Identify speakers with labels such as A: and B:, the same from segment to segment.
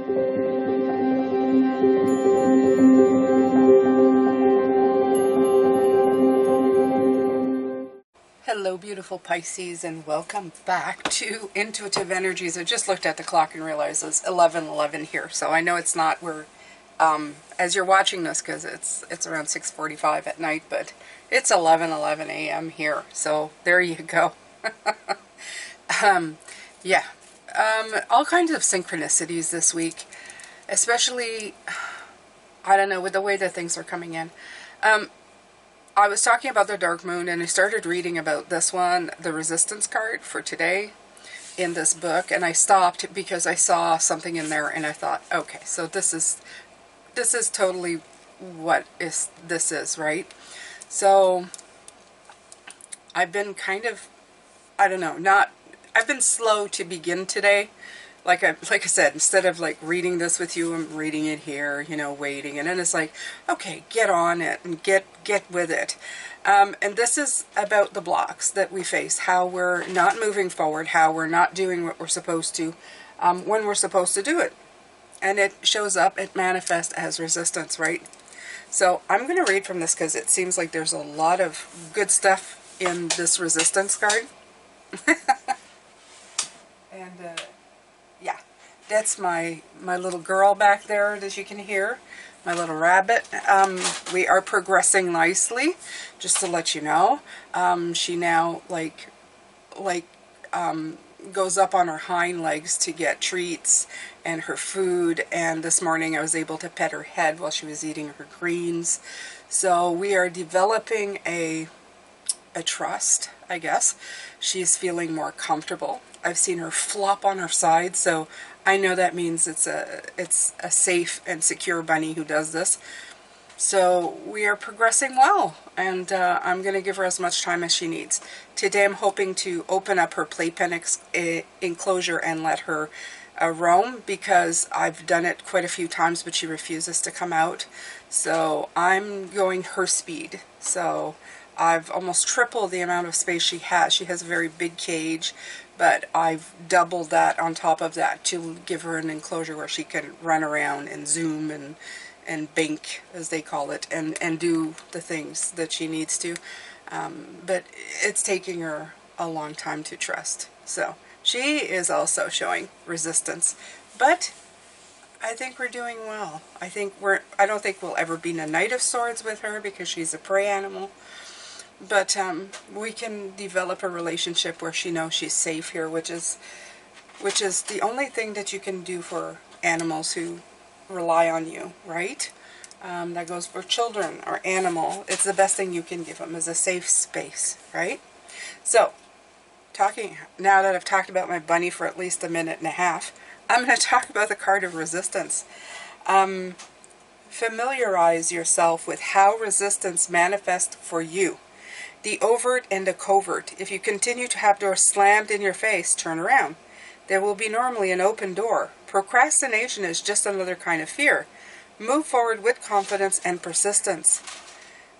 A: Hello beautiful Pisces, and welcome back to Intuitive Energies. I just looked at the clock and realized it's 11:11 here, so I know it's not where as you're watching this, because it's around 6:45 at night, but it's 11:11 a.m. here, so there you go. Yeah, all kinds of synchronicities this week, especially, I don't know, with the way that things are coming in. I was talking about the dark moon, and I started reading about this one, the resistance card for today in this book, and I stopped because I saw something in there and I thought, okay, so this is totally what this is, right? So I've been kind of, I don't know, I've been slow to begin today. Like I said, instead of like reading this with you, I'm reading it here, you know, waiting. And then it's like, okay, get on it and get with it. And this is about the blocks that we face, how we're not moving forward, how we're not doing what we're supposed to when we're supposed to do it. And it shows up, it manifests as resistance, right? So I'm going to read from this because it seems like there's a lot of good stuff in this resistance card. And yeah, that's my little girl back there, as you can hear, my little rabbit. We are progressing nicely, just to let you know. She now goes up on her hind legs to get treats and her food, and this morning I was able to pet her head while she was eating her greens. So we are developing a trust, I guess. She's feeling more comfortable. I've seen her flop on her side, so I know that means it's a safe and secure bunny who does this. So we are progressing well, and I'm going to give her as much time as she needs. Today I'm hoping to open up her playpen enclosure and let her roam, because I've done it quite a few times, but she refuses to come out. So I'm going her speed. So I've almost tripled the amount of space she has. She has a very big cage, but I've doubled that on top of that to give her an enclosure where she can run around and zoom and bink, as they call it, and do the things that she needs to. But it's taking her a long time to trust. So she is also showing resistance, but I think we're doing well. I don't think we'll ever be in a Knight of Swords with her because she's a prey animal. But we can develop a relationship where she knows she's safe here, which is the only thing that you can do for animals who rely on you, right? That goes for children or animal. It's the best thing you can give them, is a safe space, right? So, now that I've talked about my bunny for at least a minute and a half, I'm going to talk about the card of resistance. Familiarize yourself with how resistance manifests for you. The overt and the covert. If you continue to have doors slammed in your face, turn around. There will be normally an open door. Procrastination is just another kind of fear. Move forward with confidence and persistence.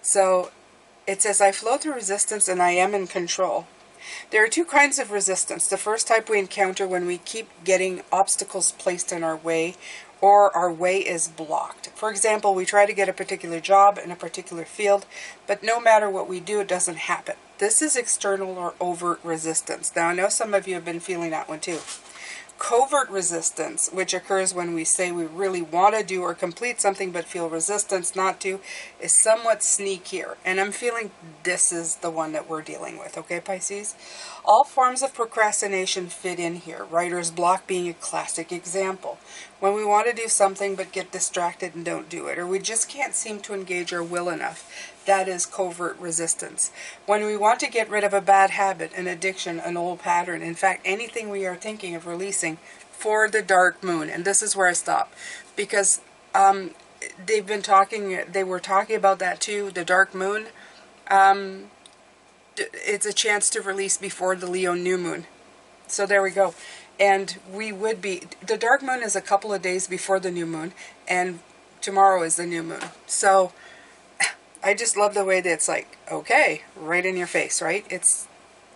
A: So it says, I flow through resistance and I am in control. There are two kinds of resistance. The first type we encounter when we keep getting obstacles placed in our way, or our way is blocked. For example, we try to get a particular job in a particular field, but no matter what we do, it doesn't happen. This is external or overt resistance. Now, I know some of you have been feeling that one too. Covert resistance, which occurs when we say we really want to do or complete something but feel resistance not to, is somewhat sneakier. And I'm feeling this is the one that we're dealing with, okay, Pisces? All forms of procrastination fit in here, writer's block being a classic example. When we want to do something but get distracted and don't do it, or we just can't seem to engage our will enough, that is covert resistance. When we want to get rid of a bad habit, an addiction, an old pattern, in fact, anything we are thinking of releasing for the dark moon. And this is where I stop, because they were talking about that too, the dark moon. It's a chance to release before the Leo new moon. So there we go. And the dark moon is a couple of days before the new moon, and tomorrow is the new moon. So I just love the way that it's like, okay, right in your face, right?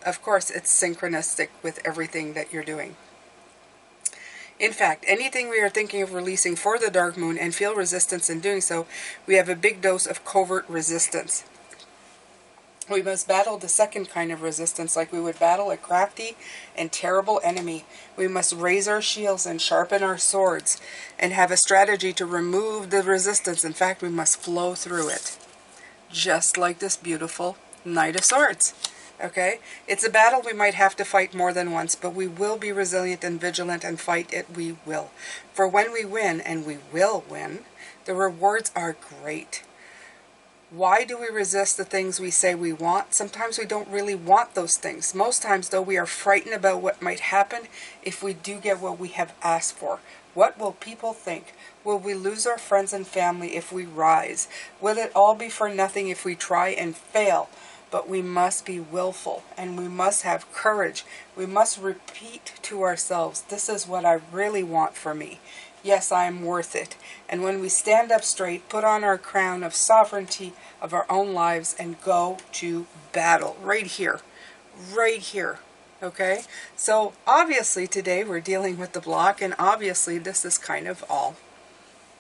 A: Of course, it's synchronistic with everything that you're doing. In fact, anything we are thinking of releasing for the dark moon and feel resistance in doing so, we have a big dose of covert resistance. We must battle the second kind of resistance like we would battle a crafty and terrible enemy. We must raise our shields and sharpen our swords and have a strategy to remove the resistance. In fact, we must flow through it. Just like this beautiful Knight of Swords. Okay? It's a battle we might have to fight more than once, but we will be resilient and vigilant and fight it we will. For when we win, and we will win, the rewards are great. Why do we resist the things we say we want? Sometimes we don't really want those things. Most times, though, we are frightened about what might happen if we do get what we have asked for. What will people think? Will we lose our friends and family if we rise? Will it all be for nothing if we try and fail? But we must be willful, and we must have courage. We must repeat to ourselves, this is what I really want for me. Yes, I am worth it. And when we stand up straight, put on our crown of sovereignty of our own lives and go to battle. Right here. Right here. Okay? So, obviously, today we're dealing with the block, and obviously this is kind of all.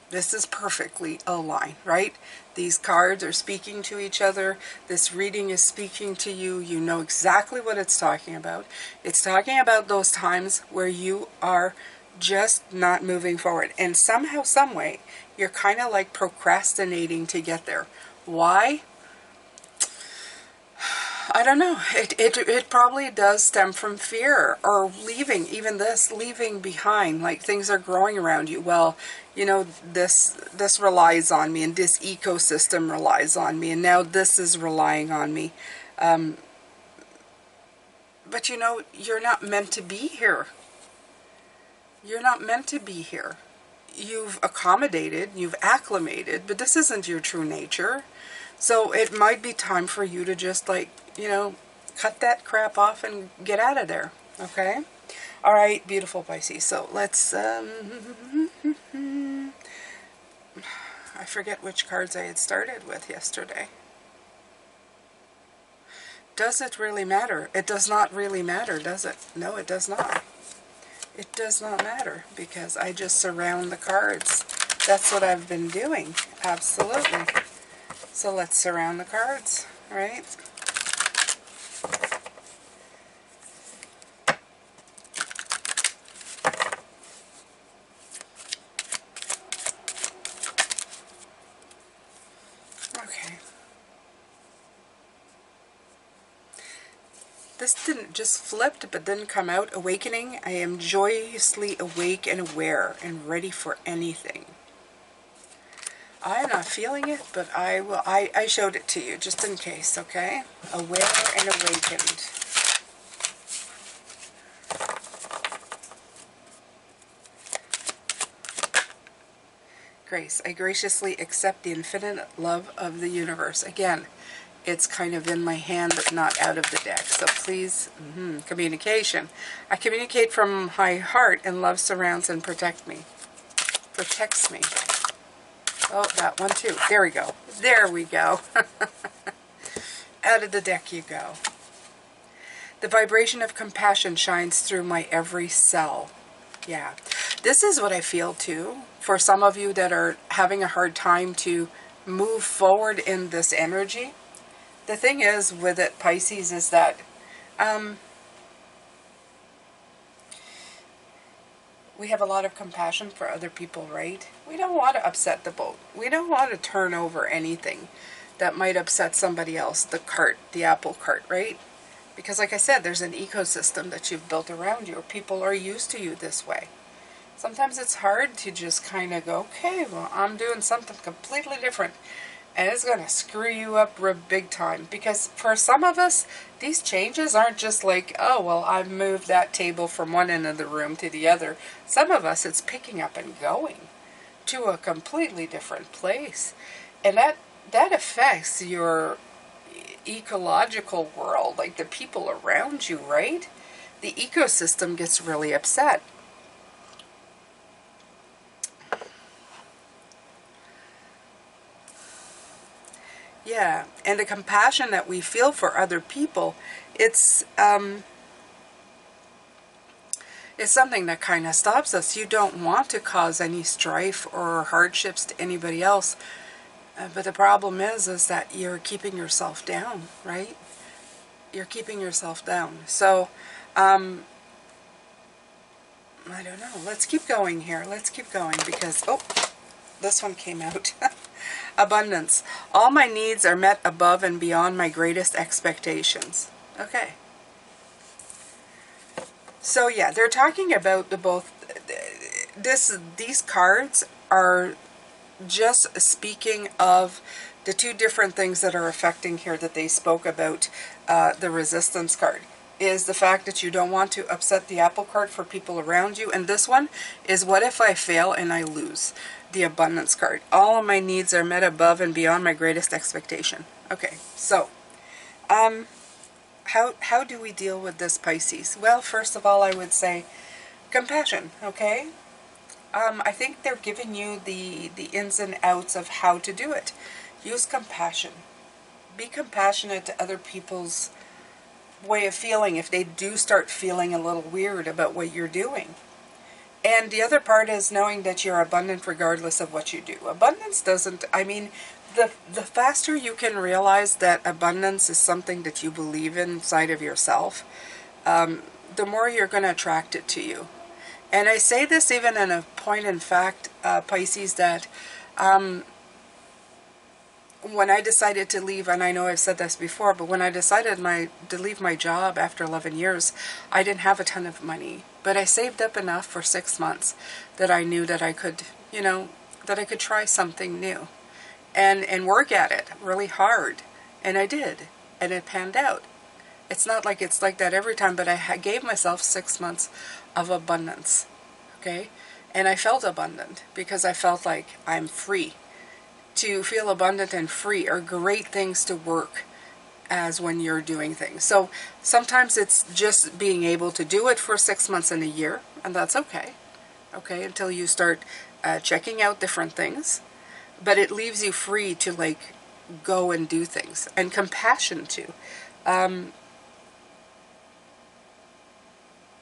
A: This is perfectly aligned, right? These cards are speaking to each other. This reading is speaking to you. You know exactly what it's talking about. It's talking about those times where you are just not moving forward. And somehow, some way, you're kind of like procrastinating to get there. Why? I don't know. It probably does stem from fear or leaving, even this, leaving behind, like things are growing around you. Well, you know, this relies on me, and this ecosystem relies on me, and now this is relying on me. But you know, you're not meant to be here. You're not meant to be here. You've accommodated, you've acclimated, but this isn't your true nature. So it might be time for you to just, like, you know, cut that crap off and get out of there. Okay? All right, beautiful Pisces. So let's, I forget which cards I had started with yesterday. Does it really matter? It does not really matter, does it? No, it does not. It does not matter because I just surround the cards. That's what I've been doing. Absolutely. So let's surround the cards, right? Okay. This didn't just flipped, but didn't come out. Awakening. I am joyously awake and aware and ready for anything. I am not feeling it, but I will. I showed it to you just in case, okay? Aware and awakened. Grace. I graciously accept the infinite love of the universe. Again, it's kind of in my hand, but not out of the deck. So please, communication. I communicate from my heart, and love surrounds and protects me. Protects me. Oh, that one too. There we go. There we go. Out of the deck you go. The vibration of compassion shines through my every cell. Yeah. This is what I feel too. For some of you that are having a hard time to move forward in this energy. The thing is with it, Pisces, is that we have a lot of compassion for other people, right? We don't want to upset the boat. We don't want to turn over anything that might upset somebody else, the cart, the apple cart, right? Because like I said, there's an ecosystem that you've built around you, or people are used to you this way. Sometimes it's hard to just kind of go, okay, well, I'm doing something completely different. And it's going to screw you up big time. Because for some of us, these changes aren't just like, oh, well, I've moved that table from one end of the room to the other. Some of us, it's picking up and going to a completely different place. And that affects your ecological world, like the people around you, right? The ecosystem gets really upset. Yeah, and the compassion that we feel for other people, it's is something that kind of stops us. You don't want to cause any strife or hardships to anybody else. But the problem is that you're keeping yourself down, right? You're keeping yourself down. So, I don't know. Let's keep going here. Let's keep going because, oh, this one came out. Abundance. All my needs are met above and beyond my greatest expectations. Okay. So yeah, they're talking about the both. These cards are just speaking of the two different things that are affecting here that they spoke about. The resistance card is the fact that you don't want to upset the apple cart for people around you. And this one is, what if I fail and I lose? The abundance card. All of my needs are met above and beyond my greatest expectation. Okay, so how do we deal with this, Pisces? Well, first of all, I would say compassion, okay? I think they're giving you the ins and outs of how to do it. Use compassion. Be compassionate to other people's way of feeling if they do start feeling a little weird about what you're doing. And the other part is knowing that you're abundant regardless of what you do. Abundance doesn't, I mean, the faster you can realize that abundance is something that you believe in inside of yourself, the more you're going to attract it to you. And I say this even in a point in fact, Pisces, that when I decided to leave, and I know I've said this before, but when I decided to leave my job after 11 years, I didn't have a ton of money. But I saved up enough for 6 months that I knew that I could, you know, that I could try something new and work at it really hard. And I did. And it panned out. It's not like it's like that every time, but I gave myself 6 months of abundance. Okay? And I felt abundant because I felt like I'm free. To feel abundant and free are great things to work as when you're doing things. So sometimes it's just being able to do it for 6 months and a year, and that's okay. Okay, until you start checking out different things. But it leaves you free to like go and do things. And compassion too.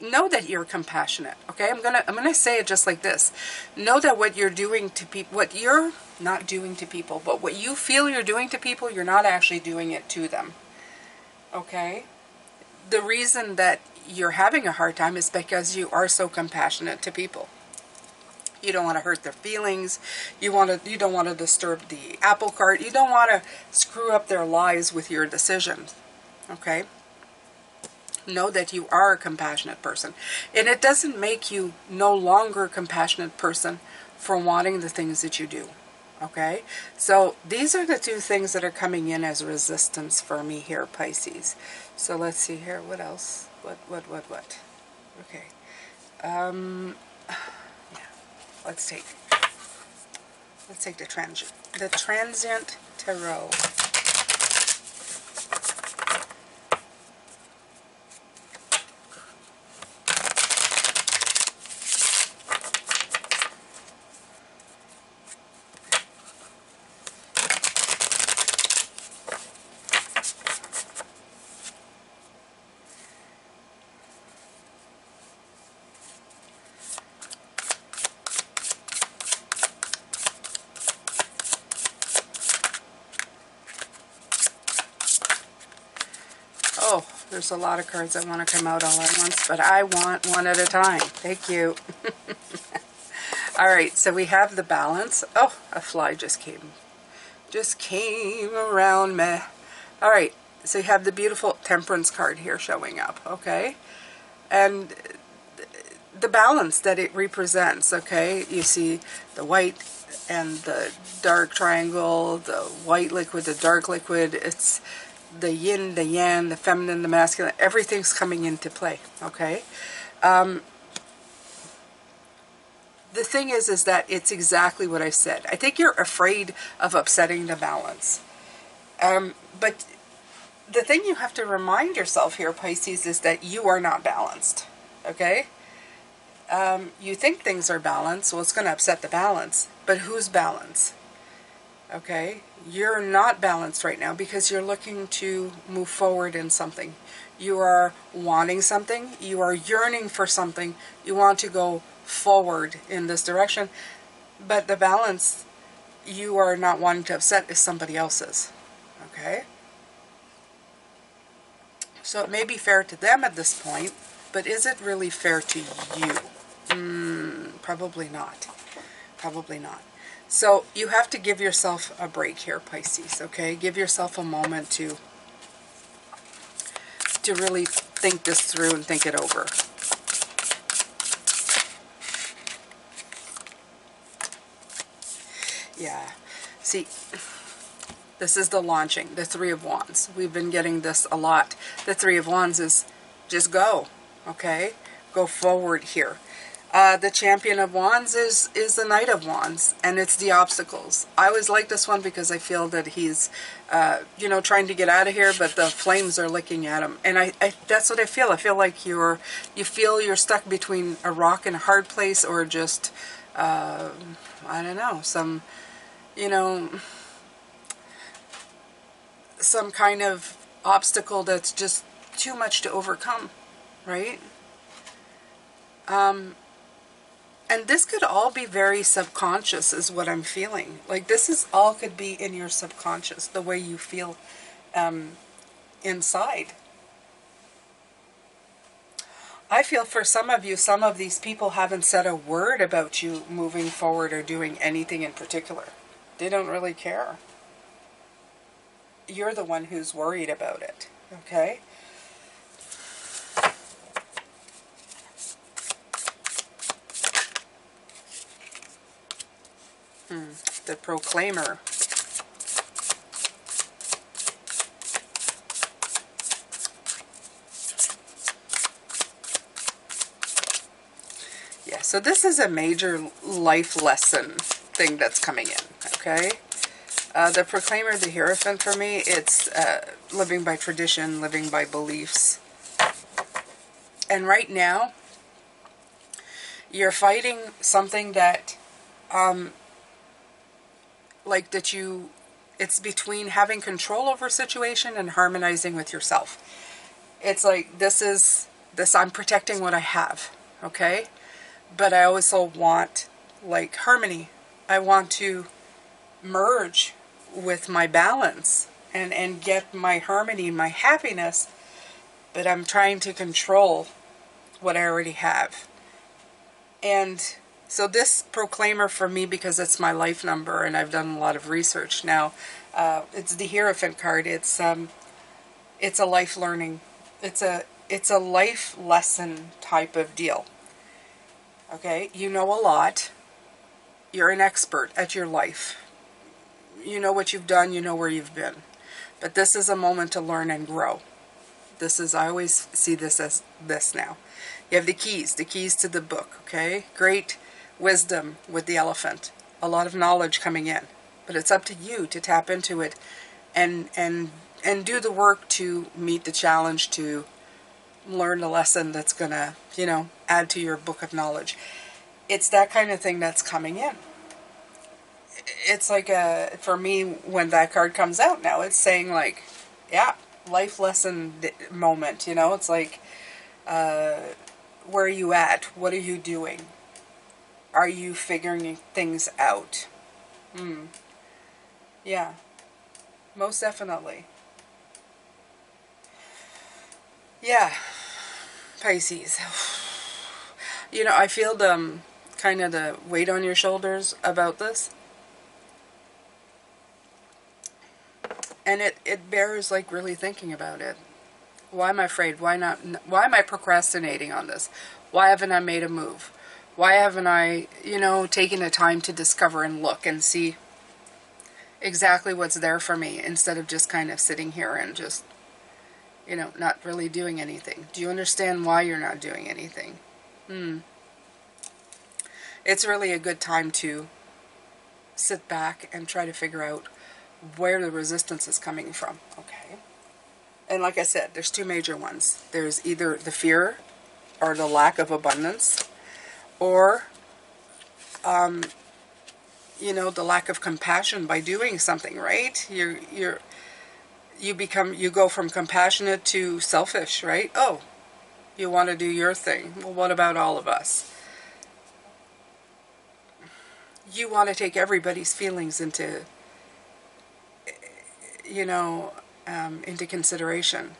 A: Know that you're compassionate, okay? I'm gonna say it just like this. Know that what you're doing to people, what you're not doing to people, but what you feel you're doing to people, you're not actually doing it to them, okay? The reason that you're having a hard time is because you are so compassionate to people. You don't want to hurt their feelings. You don't want to disturb the apple cart. You don't want to screw up their lives with your decisions, okay? Know that you are a compassionate person. And it doesn't make you no longer a compassionate person for wanting the things that you do. Okay? So these are the two things that are coming in as resistance for me here, Pisces. So let's see here. What else? What? Okay. Yeah. Let's take the transient tarot. Oh, there's a lot of cards that want to come out all at once, but I want one at a time. Thank you. All right, so we have the balance. Oh, a fly just came around me. All right, so you have the beautiful temperance card here showing up, okay? And the balance that it represents, okay? You see the white and the dark triangle, the white liquid, the dark liquid. It's the yin, the yang, the feminine, the masculine, everything's coming into play, okay? The thing is that it's exactly what I said. I think you're afraid of upsetting the balance. But the thing you have to remind yourself here, Pisces, is that you are not balanced, okay? You think things are balanced, well, it's going to upset the balance, but whose balance? Okay? You're not balanced right now because you're looking to move forward in something. You are wanting something. You are yearning for something. You want to go forward in this direction. But the balance you are not wanting to upset is somebody else's. Okay? So it may be fair to them at this point, but is it really fair to you? Probably not. Probably not. So you have to give yourself a break here, Pisces, okay? Give yourself a moment to really think this through and think it over. Yeah. See, this is the launching, the Three of Wands. We've been getting this a lot. The Three of Wands is just go, okay? Go forward here. The Champion of Wands is the Knight of Wands, and it's the obstacles. I always like this one because I feel that he's, you know, trying to get out of here, but the flames are licking at him. And I that's what I feel. I feel like you feel you're stuck between a rock and a hard place, or just, I don't know, some, you know, some kind of obstacle that's just too much to overcome, right? And this could all be very subconscious is what I'm feeling. Like this is all could be in your subconscious, the way you feel inside. I feel for some of you, some of these people haven't said a word about you moving forward or doing anything in particular. They don't really care. You're the one who's worried about it, okay? The Proclaimer. Yeah, so this is a major life lesson thing that's coming in, okay? The Proclaimer, the Hierophant for me, it's living by tradition, living by beliefs. And right now, you're fighting something that, like that you, it's between having control over a situation and harmonizing with yourself. It's like, I'm protecting what I have, okay? But I also want, like, harmony. I want to merge with my balance and get my harmony, my happiness, but I'm trying to control what I already have. And so this Proclaimer for me, because it's my life number and I've done a lot of research now, it's the Hierophant card. It's a life learning, it's a life lesson type of deal. Okay, you know a lot. You're an expert at your life. You know what you've done, you know where you've been. But this is a moment to learn and grow. I always see this as this now. You have the keys to the book, okay? Great wisdom with the elephant. A lot of knowledge coming in. But it's up to you to tap into it and do the work to meet the challenge, to learn a lesson that's going to, you know, add to your book of knowledge. It's that kind of thing that's coming in. It's like for me, when that card comes out now, it's saying like, yeah, life lesson moment, you know, it's like, where are you at? What are you doing? Are you figuring things out? Yeah, most definitely. Yeah, Pisces. You know, I feel kind of the weight on your shoulders about this. And it bears like really thinking about it. Why am I afraid? Why not? Why am I procrastinating on this? Why haven't I made a move? Why haven't I, you know, taken the time to discover and look and see exactly what's there for me instead of just kind of sitting here and just, you know, not really doing anything? Do you understand why you're not doing anything? It's really a good time to sit back and try to figure out where the resistance is coming from, okay? And like I said, there's two major ones. There's either the fear or the lack of abundance, or, you know, the lack of compassion by doing something, right? you go from compassionate to selfish, right? Oh, you want to do your thing. Well, what about all of us? You want to take everybody's feelings into, you know, into consideration.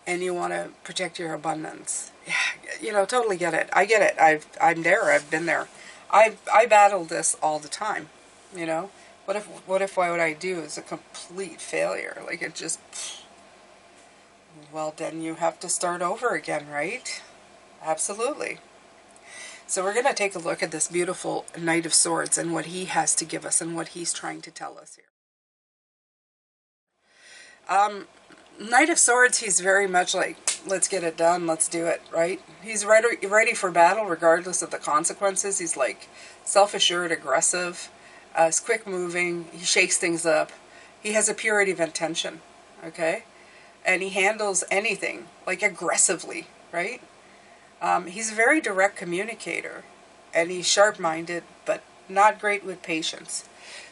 A: And you want to protect your abundance. Yeah, you know, totally get it. I get it. I'm there. I've been there. I battle this all the time. You know, what if what I do is a complete failure? Like it just, well, then you have to start over again, right? Absolutely. So we're going to take a look at this beautiful Knight of Swords and what he has to give us and what he's trying to tell us here. Knight of Swords, he's very much like, let's get it done, let's do it, right? He's ready for battle regardless of the consequences. He's like self-assured, aggressive, is quick-moving, he shakes things up. He has a purity of intention, okay? And he handles anything, like aggressively, right? He's a very direct communicator, and he's sharp-minded, but not great with patience.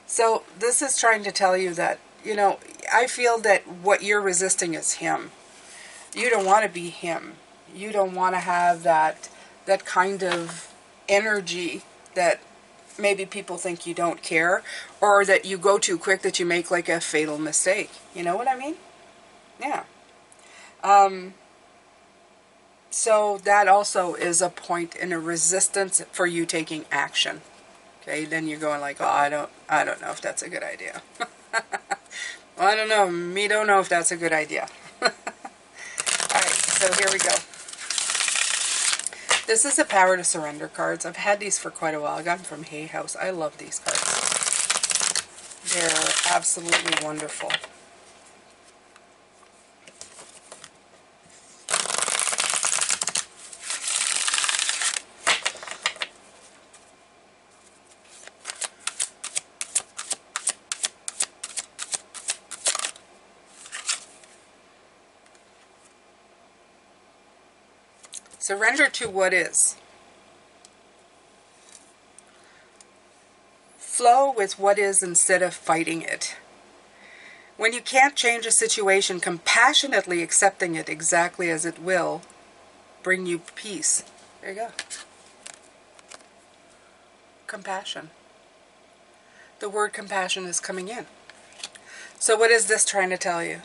A: So this is trying to tell you that, you know, I feel that what you're resisting is him. You don't want to be him. You don't want to have that kind of energy that maybe people think you don't care, or that you go too quick, that you make like a fatal mistake. You know what I mean? Yeah. So that also is a point in a resistance for you taking action. Okay, then you're going like, oh, I don't know if that's a good idea. Well, I don't know. Me don't know if that's a good idea. Alright, so here we go. This is the Power to Surrender cards. I've had these for quite a while. I got them from Hay House. I love these cards. They're absolutely wonderful. Surrender to what is. Flow with what is instead of fighting it. When you can't change a situation, compassionately accepting it exactly as it will bring you peace. There you go. Compassion. The word compassion is coming in. So what is this trying to tell you?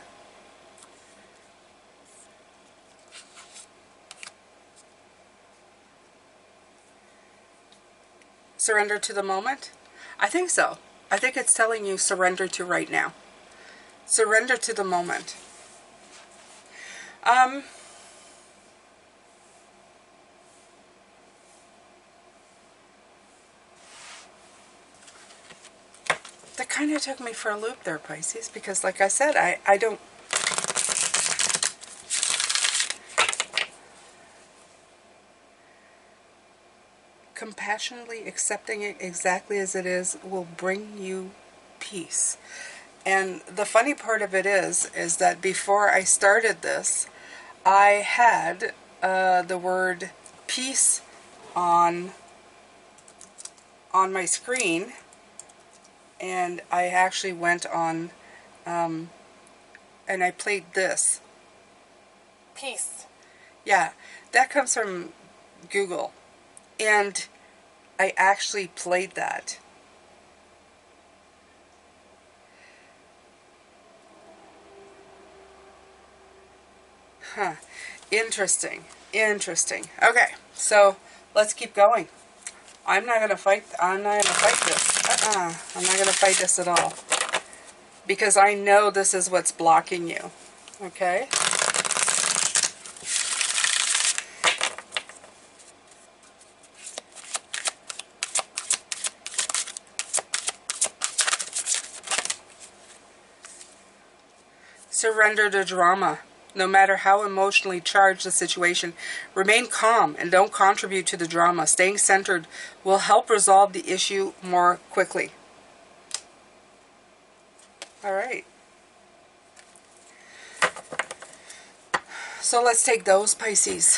A: Surrender to the moment? I think so. I think it's telling you surrender to right now. Surrender to the moment. That kind of took me for a loop there, Pisces, because like I said, I don't... Compassionately accepting it exactly as it is will bring you peace. And the funny part of it is that before I started this, I had the word peace on my screen, and I actually went on and I played this. Peace. Yeah, that comes from Google. And I actually played that. Huh. Interesting. Interesting. Okay, so let's keep going. I'm not going to fight this. I'm not going to fight this at all. Because I know this is what's blocking you. Okay? Surrender to drama. No matter how emotionally charged the situation, remain calm and don't contribute to the drama. Staying centered will help resolve the issue more quickly. All right. So let's take those, Pisces.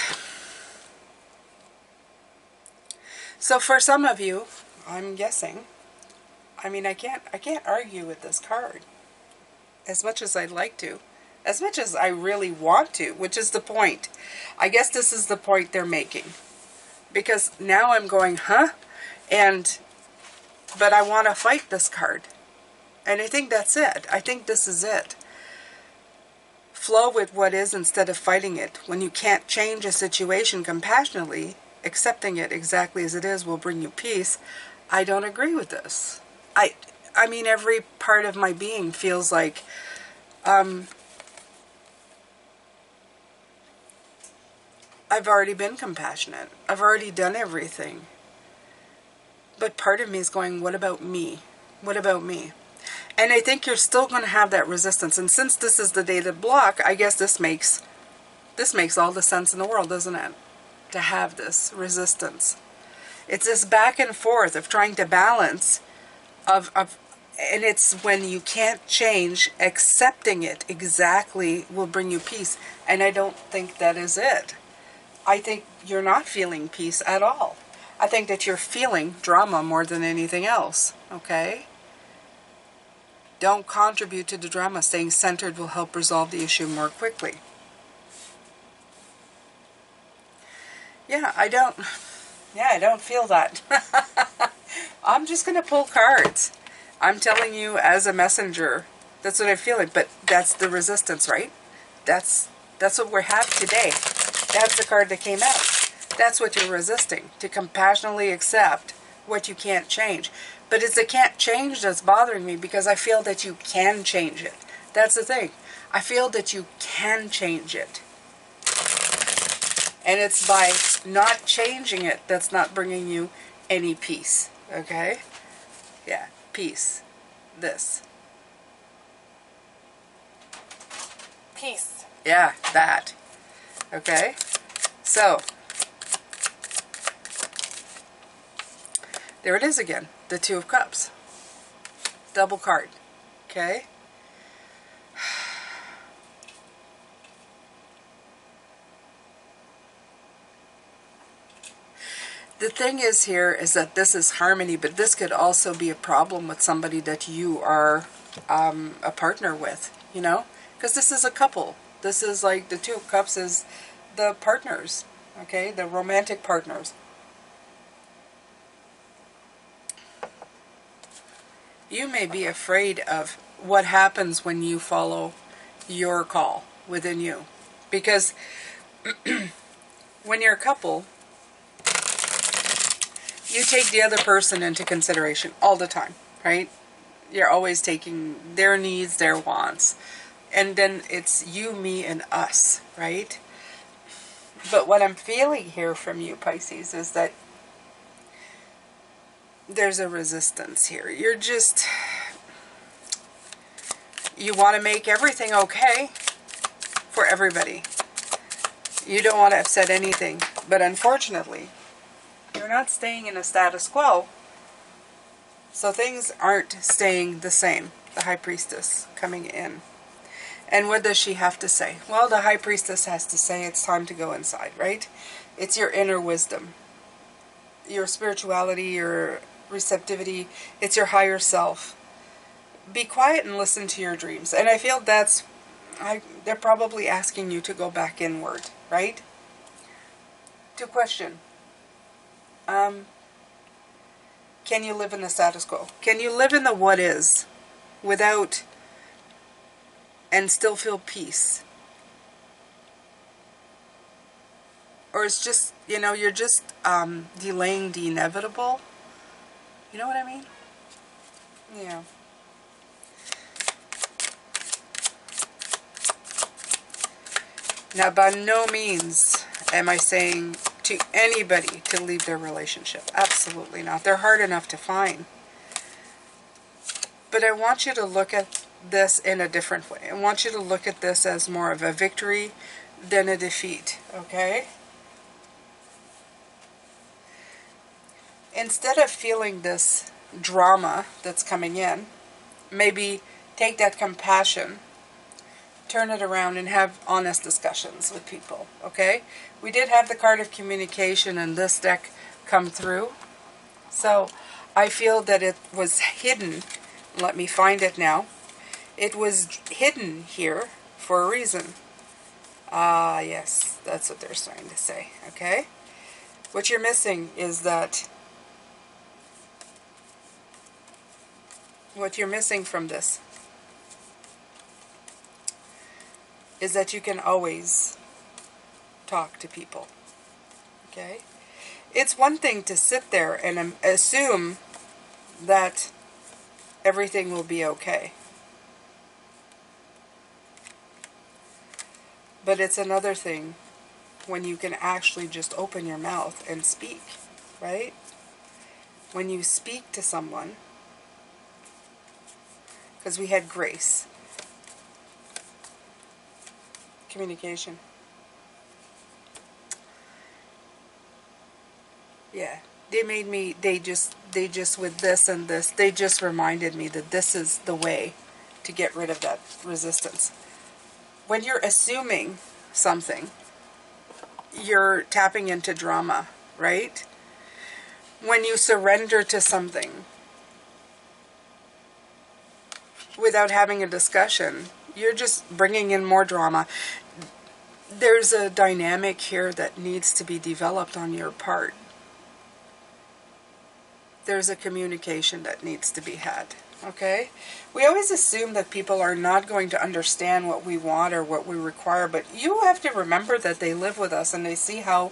A: So for some of you, I'm guessing, I mean, I can't argue with this card. as much as I'd like to, as much as I really want to, which is the point. I guess this is the point they're making. Because now I'm going, huh? But I want to fight this card. And I think that's it. I think this is it. Flow with what is instead of fighting it. When you can't change a situation compassionately, accepting it exactly as it is will bring you peace. I don't agree with this. I mean, every part of my being feels like I've already been compassionate. I've already done everything. But part of me is going, what about me? What about me? And I think you're still going to have that resistance. And since this is the dated block, I guess this makes all the sense in the world, doesn't it? To have this resistance. It's this back and forth of trying to balance and it's when you can't change, accepting it exactly will bring you peace. And I don't think that is it. I think you're not feeling peace at all. I think that you're feeling drama more than anything else, okay? Don't contribute to the drama. Staying centered will help resolve the issue more quickly. Yeah, I don't feel that. I'm just going to pull cards. I'm telling you as a messenger, that's what I'm feeling. But that's the resistance, right? That's what we have today. That's the card that came out. That's what you're resisting. To compassionately accept what you can't change. But it's the can't change that's bothering me because I feel that you can change it. That's the thing. I feel that you can change it. And it's by not changing it that's not bringing you any peace. Okay? Yeah, peace. This.
B: Peace.
A: Yeah, that. Okay? So, there it is again. The Two of Cups. Double card. Okay? The thing is here is that this is harmony, but this could also be a problem with somebody that you are a partner with, you know? Because this is a couple. This is like the Two of Cups is the partners, okay? The romantic partners. You may be afraid of what happens when you follow your call within you. Because when you're a couple, you take the other person into consideration all the time, right? You're always taking their needs, their wants. And then it's you, me, and us, right? But what I'm feeling here from you, Pisces, is that there's a resistance here. You want to make everything okay for everybody. You don't want to upset anything. But unfortunately, you're not staying in a status quo. So things aren't staying the same. The High Priestess coming in. And what does she have to say? Well, the High Priestess has to say it's time to go inside, right? It's your inner wisdom. Your spirituality, your receptivity. It's your higher self. Be quiet and listen to your dreams. And I feel they're probably asking you to go back inward, right? To question. Can you live in the status quo? Can you live in the what is without and still feel peace? Or it's just, you're just delaying the inevitable. You know what I mean? Yeah. Now, by no means am I saying to anybody to leave their relationship. Absolutely not. They're hard enough to find. But I want you to look at this in a different way. I want you to look at this as more of a victory than a defeat. Okay? Instead of feeling this drama that's coming in, maybe take that compassion, turn it around and have honest discussions with people, okay? We did have the card of communication in this deck come through. So I feel that it was hidden. Let me find it now. It was hidden here for a reason. Ah, yes, that's what they're trying to say, okay? What you're missing is that, what you're missing from this is that you can always talk to people, okay? It's one thing to sit there and assume that everything will be okay. But it's another thing when you can actually just open your mouth and speak, right? When you speak to someone, because we had grace, communication. Yeah, they just with this and this, they just reminded me that this is the way to get rid of that resistance. When you're assuming something, you're tapping into drama, right? When you surrender to something without having a discussion, you're just bringing in more drama. There's a dynamic here that needs to be developed on your part. There's a communication that needs to be had, okay? We always assume that people are not going to understand what we want or what we require, but you have to remember that they live with us and they see how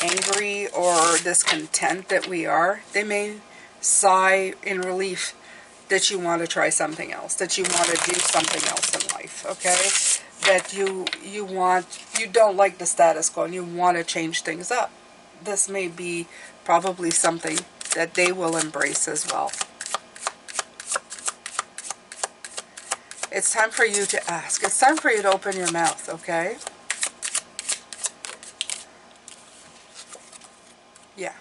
A: angry or discontent that we are. They may sigh in relief that you want to try something else, that you want to do something else in life, okay? That you don't like the status quo and you want to change things up. This may be probably something that they will embrace as well. It's time for you to ask. It's time for you to open your mouth, okay? Yeah,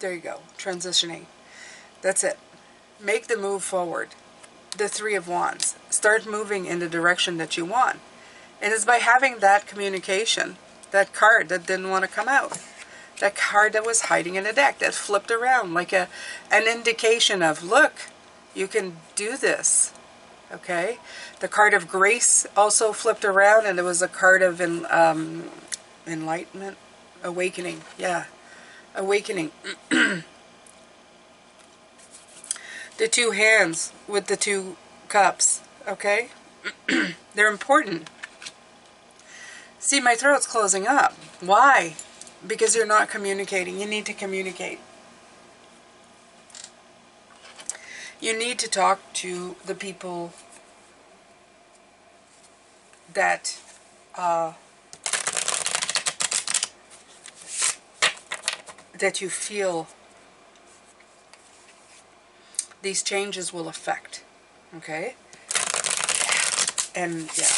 A: there you go. Transitioning. That's it. Make the move forward. The Three of Wands. Start moving in the direction that you want. And it's by having that communication, that card that didn't want to come out. That card that was hiding in the deck, that flipped around like an indication of, look, you can do this, okay? The card of grace also flipped around, and there was a card of enlightenment, awakening, yeah, awakening. The two hands with the two cups, okay? They're important. See, my throat's closing up. Why? Because you're not communicating. You need to communicate. You need to talk to the people that that you feel these changes will affect. Okay? And yeah,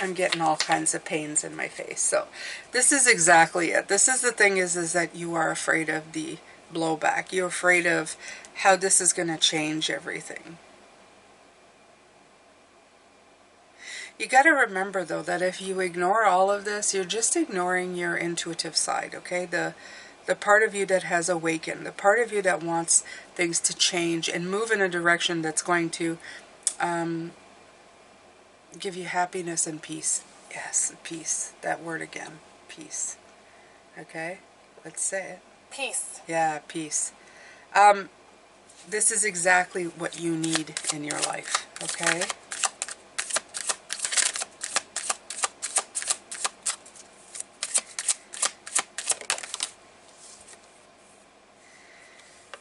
A: I'm getting all kinds of pains in my face. So this is exactly it. This is the thing is that you are afraid of the blowback. You're afraid of how this is going to change everything. You got to remember though that if you ignore all of this, you're just ignoring your intuitive side, okay? The part of you that has awakened, the part of you that wants things to change and move in a direction that's going to give you happiness and peace. Yes, peace. That word again. Peace. Okay? Let's say it.
B: Peace.
A: Yeah, peace. This is exactly what you need in your life. Okay?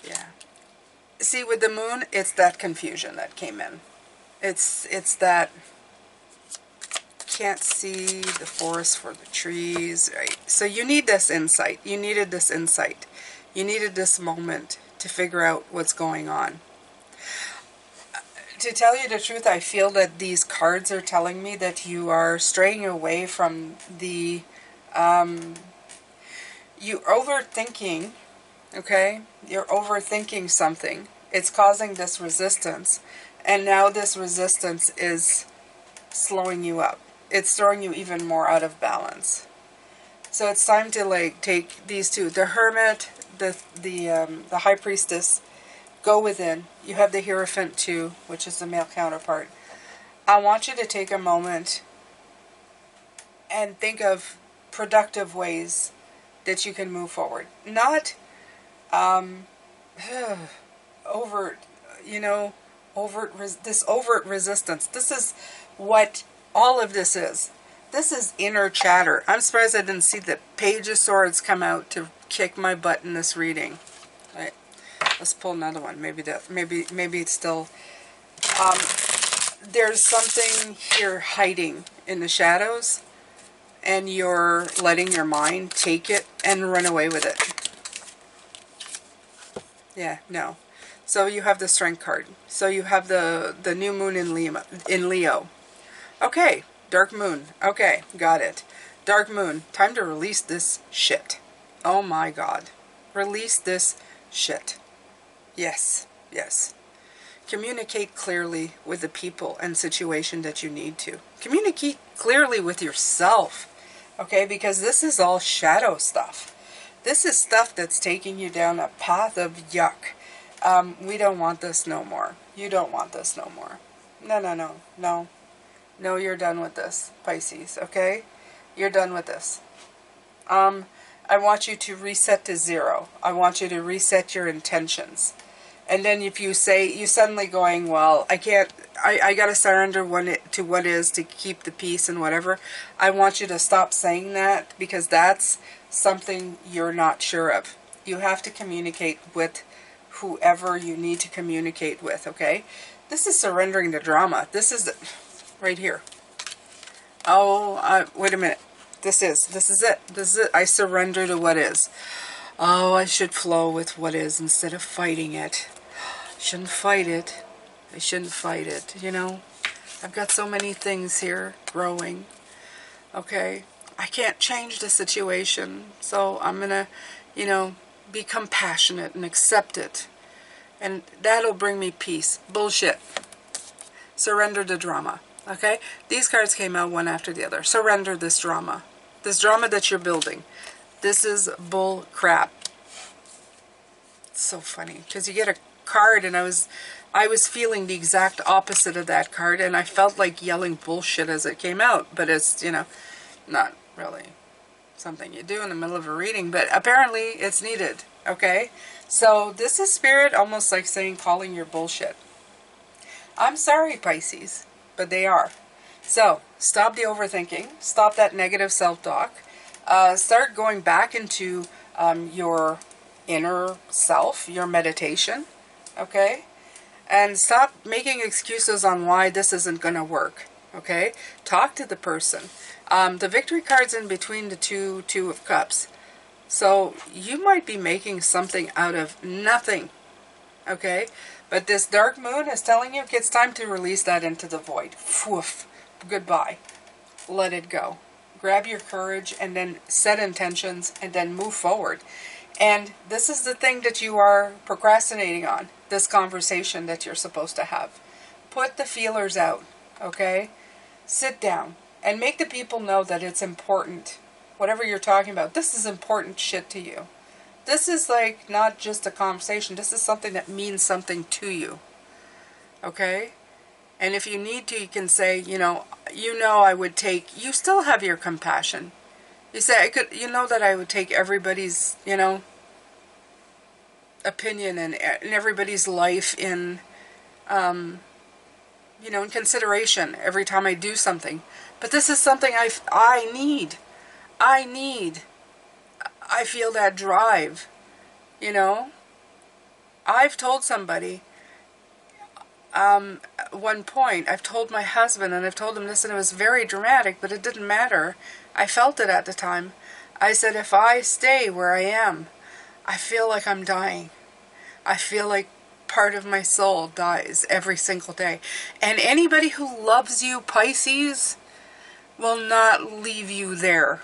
A: Yeah. See, with the moon, it's that confusion that came in. It's that can't see the forest for the trees, right? So you need this insight. You needed this insight. You needed this moment to figure out what's going on. To tell you the truth, I feel that these cards are telling me that you are straying away from the you overthinking, okay? You're overthinking something. It's causing this resistance, and now this resistance is slowing you up. It's throwing you even more out of balance. So it's time to like take these two, the Hermit, the High Priestess. go within. You have the Hierophant too, which is the male counterpart. I want you to take a moment and think of productive ways that you can move forward. Not overt, this overt resistance. This is what all of this is. This is inner chatter. I'm surprised I didn't see the Page of Swords come out to kick my butt in this reading. Right. Let's pull another one. Maybe it's still. There's something here hiding in the shadows, and you're letting your mind take it and run away with it. Yeah, no. So you have the Strength card. So you have the new moon in Leo. Okay, Dark Moon. Okay, got it. Dark Moon. Time to release this shit. Oh my God. Release this shit. Yes, yes. Communicate clearly with the people and situation that you need to. Communicate clearly with yourself. Okay, because this is all shadow stuff. This is stuff that's taking you down a path of yuck. We don't want this no more. You don't want this no more. No, no, no, no. No, you're done with this, Pisces, okay? You're done with this. I want you to reset to 0. I want you to reset your intentions. And then if you say, you suddenly going, well, I can't, I got to surrender to what is to keep the peace and whatever. I want you to stop saying that, because that's something you're not sure of. You have to communicate with whoever you need to communicate with, okay? This is surrendering the drama. This is right here. Oh, wait a minute. This is it. I surrender to what is. Oh, I should flow with what is instead of fighting it. Shouldn't fight it. I shouldn't fight it, you know. I've got so many things here growing. Okay. I can't change the situation. So I'm going to, you know, be compassionate and accept it. And that'll bring me peace. Bullshit. Surrender the drama. Okay? These cards came out one after the other. Surrender this drama. This drama that you're building. This is bull crap. It's so funny. Because you get a card, and I was feeling the exact opposite of that card, and I felt like yelling bullshit as it came out, but it's, you know, not really something you do in the middle of a reading, but apparently it's needed, okay? So this is Spirit almost like saying, calling your bullshit. I'm sorry, Pisces, but they are. So stop the overthinking, stop that negative self-talk, start going back into your inner self, your meditation, okay? And stop making excuses on why this isn't going to work, okay? Talk to the person. The Victory card's in between the two of Cups. So you might be making something out of nothing, okay? But this Dark Moon is telling you it's time to release that into the void. Woof. Goodbye. Let it go. Grab your courage and then set intentions and then move forward. And this is the thing that you are procrastinating on, this conversation that you're supposed to have. Put the feelers out, okay? Sit down and make the people know that it's important. Whatever you're talking about, this is important shit to you. This is like not just a conversation. This is something that means something to you, okay? And if you need to, you can say, you know, I would take, you still have your compassion. You say, I could, you know that I would take everybody's, you know, opinion and everybody's life in, you know, in consideration every time I do something. But this is something I need. I feel that drive, you know. I've told somebody, at one point, I've told my husband, and I've told him this, and it was very dramatic, but it didn't matter. I felt it at the time. I said, if I stay where I am, I feel like I'm dying. I feel like part of my soul dies every single day. And anybody who loves you, Pisces, will not leave you there.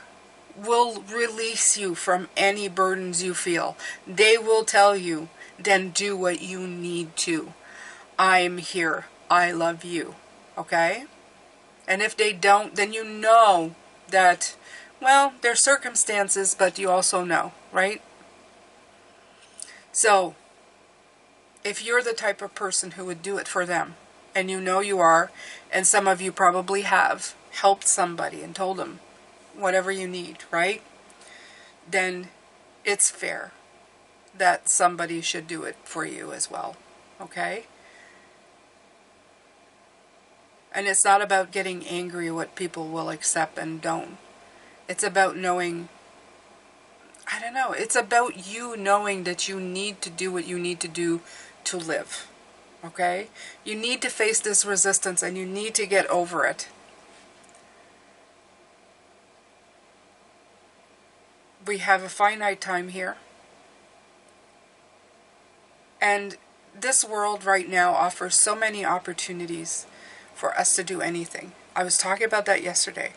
A: Will release you from any burdens you feel. They will tell you, then do what you need to. I'm here. I love you. Okay? And if they don't, then you know that, well, there's circumstances, but you also know, right? So, if you're the type of person who would do it for them, and you know you are, and some of you probably have helped somebody and told them whatever you need, right? Then it's fair that somebody should do it for you as well, okay? And it's not about getting angry at what people will accept and don't. It's about knowing, I don't know, it's about you knowing that you need to do what you need to do to live, okay? You need to face this resistance and you need to get over it. We have a finite time here. And this world right now offers so many opportunities for us to do anything. I was talking about that yesterday.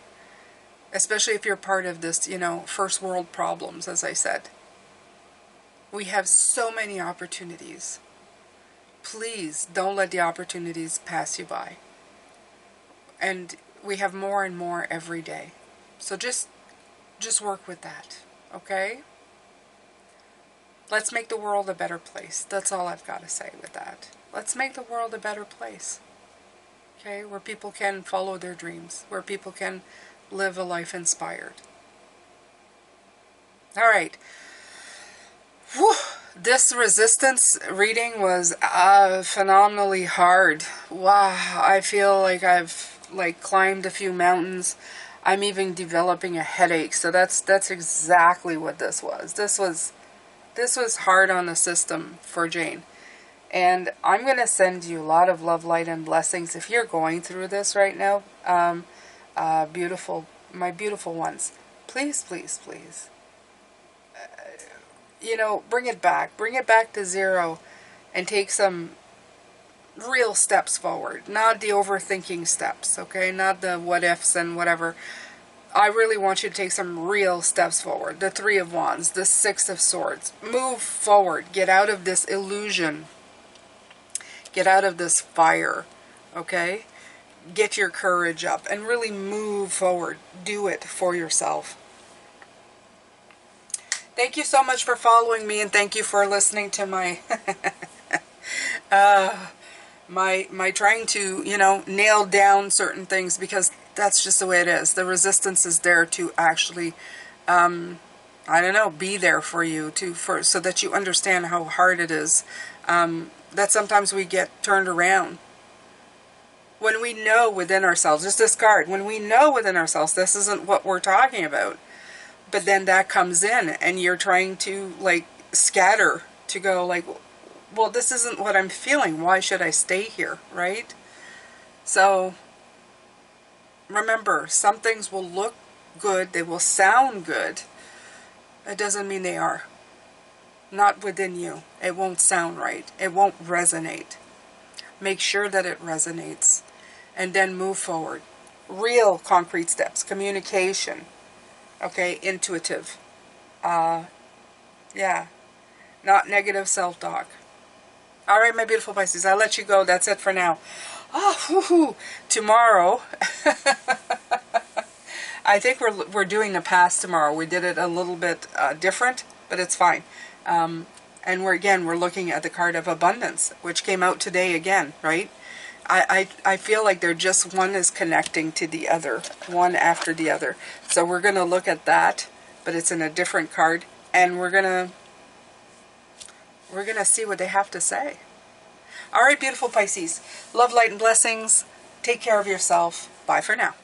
A: Especially if you're part of this, you know, first world problems, as I said. We have so many opportunities. Please don't let the opportunities pass you by. And we have more and more every day. So just work with that, okay? Let's make the world a better place. That's all I've got to say with that. Let's make the world a better place. Okay? Where people can follow their dreams. Where people can live a life inspired. All right. Whew. This resistance reading was phenomenally hard. Wow. I feel like I've climbed a few mountains. I'm even developing a headache. So that's exactly what this was. This was hard on the system for Jane. And I'm going to send you a lot of love, light, and blessings if you're going through this right now. My beautiful ones, please, please, please, bring it back to zero, and take some real steps forward, not the overthinking steps, okay, not the what ifs and whatever. I really want you to take some real steps forward. The Three of Wands, the Six of Swords. Move forward, get out of this illusion, get out of this fire, okay? Get your courage up and really move forward. Do it for yourself. Thank you so much for following me, and thank you for listening to my my trying to, nail down certain things, because that's just the way it is. The resistance is there to actually, be there for you, so that you understand how hard it is. That sometimes we get turned around. When we know within ourselves, just discard, when we know within ourselves this isn't what we're talking about, but then that comes in and you're trying to scatter, to go well, this isn't what I'm feeling, why should I stay here, right? So remember, some things will look good, they will sound good, it doesn't mean they are. Not within you. It won't sound right, it won't resonate. Make sure that it resonates, and then move forward. Real concrete steps. Communication. Okay, intuitive. Yeah. Not negative self-talk. All right, my beautiful Pisces, I'll let you go. That's it for now. Tomorrow, I think we're doing the past tomorrow. We did it a little bit different, but it's fine. And we're looking at the card of abundance, which came out today again, right? I feel like they're just, one is connecting to the other, one after the other. So we're going to look at that, but it's in a different card, and we're going to see what they have to say. All right, beautiful Pisces. Love, light, and blessings. Take care of yourself. Bye for now.